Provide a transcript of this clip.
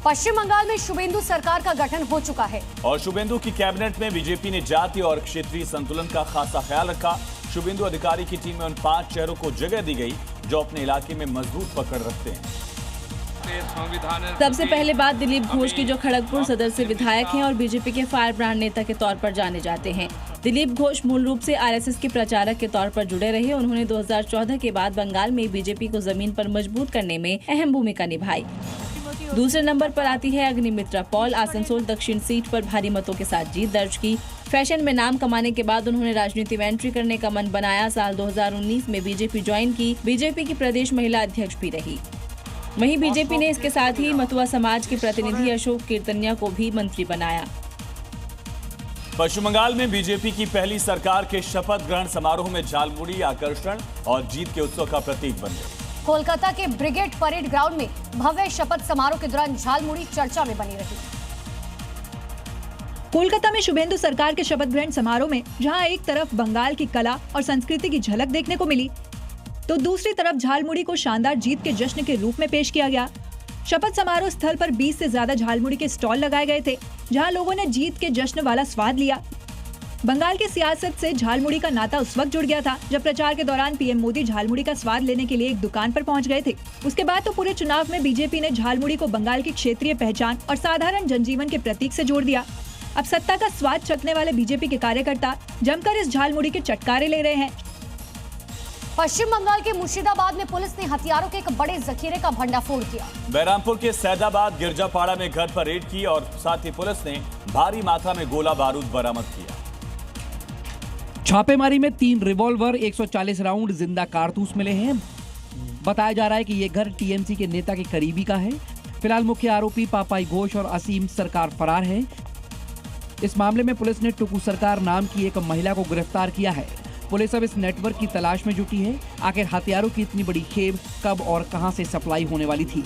पश्चिम बंगाल में शुभेंदु सरकार का गठन हो चुका है और शुभेंदु की कैबिनेट में बीजेपी ने जाति और क्षेत्रीय संतुलन का खासा ख्याल रखा। शुभेंदु अधिकारी की टीम में उन 5 शहरों को जगह दी गई जो अपने इलाके में मजबूत पकड़ रखते हैं। सबसे पहले बात दिलीप घोष की, जो खड़गपुर सदर से विधायक हैं और बीजेपी के फायर ब्रांड नेता के तौर पर जाने जाते हैं। दिलीप घोष मूल रूप से आरएसएस के प्रचारक के तौर पर जुड़े रहे। उन्होंने 2014 के बाद बंगाल में बीजेपी को जमीन पर मजबूत करने में अहम भूमिका निभाई। दूसरे नंबर पर आती है अग्निमित्रा पॉल। आसनसोल दक्षिण सीट पर भारी मतों के साथ जीत दर्ज की। फैशन में नाम कमाने के बाद उन्होंने राजनीति में एंट्री करने का मन बनाया। साल 2019 में बीजेपी ज्वाइन की। बीजेपी की प्रदेश महिला अध्यक्ष भी रही। वहीं बीजेपी ने इसके साथ ही मथुआ समाज के प्रतिनिधि अशोक कीर्तनिया को भी मंत्री बनाया। पश्चिम बंगाल में बीजेपी की पहली सरकार के शपथ ग्रहण समारोह में झालमुड़ी आकर्षण और जीत के उत्सव का प्रतीक बन गई। कोलकाता के ब्रिगेड परेड ग्राउंड में भव्य शपथ समारोह के दौरान झालमुड़ी चर्चा में बनी रही। कोलकाता में शुभेंदु सरकार के शपथ ग्रहण समारोह में जहां एक तरफ बंगाल की कला और संस्कृति की झलक देखने को मिली, तो दूसरी तरफ झालमुड़ी को शानदार जीत के जश्न के रूप में पेश किया गया। शपथ समारोह स्थल पर 20 से ज्यादा झालमुड़ी के स्टॉल लगाए गए थे, जहां लोगों ने जीत के जश्न वाला स्वाद लिया। बंगाल की सियासत से झालमुड़ी का नाता उस वक्त जुड़ गया था जब प्रचार के दौरान पीएम मोदी झालमुड़ी का स्वाद लेने के लिए एक दुकान पर पहुंच गए थे। उसके बाद तो पूरे चुनाव में बीजेपी ने झालमुड़ी को बंगाल की क्षेत्रीय पहचान और साधारण जनजीवन के प्रतीक से जोड़ दिया। अब सत्ता का स्वाद चखने वाले बीजेपी के कार्यकर्ता जमकर इस झालमुड़ी के चटकारे ले रहे हैं। पश्चिम बंगाल के मुर्शिदाबाद में पुलिस ने हथियारों के एक बड़े जखीरे का भंडाफोड़ किया। बहरामपुर के सैदाबाद गिरजापाड़ा में घर पर रेड की और साथ ही पुलिस ने भारी मात्रा में गोला बारूद बरामद किया। छापेमारी में 3 रिवॉल्वर, 140 राउंड जिंदा कारतूस मिले हैं। बताया जा रहा है कि ये घर टीएमसी के नेता के करीबी का है। फिलहाल मुख्य आरोपी पापाई घोष और असीम सरकार फरार है। इस मामले में पुलिस ने टुकू सरकार नाम की एक महिला को गिरफ्तार किया है। पुलिस अब इस नेटवर्क की तलाश में जुटी है। आखिर हथियारों की इतनी बड़ी खेप कब और कहां से सप्लाई होने वाली थी।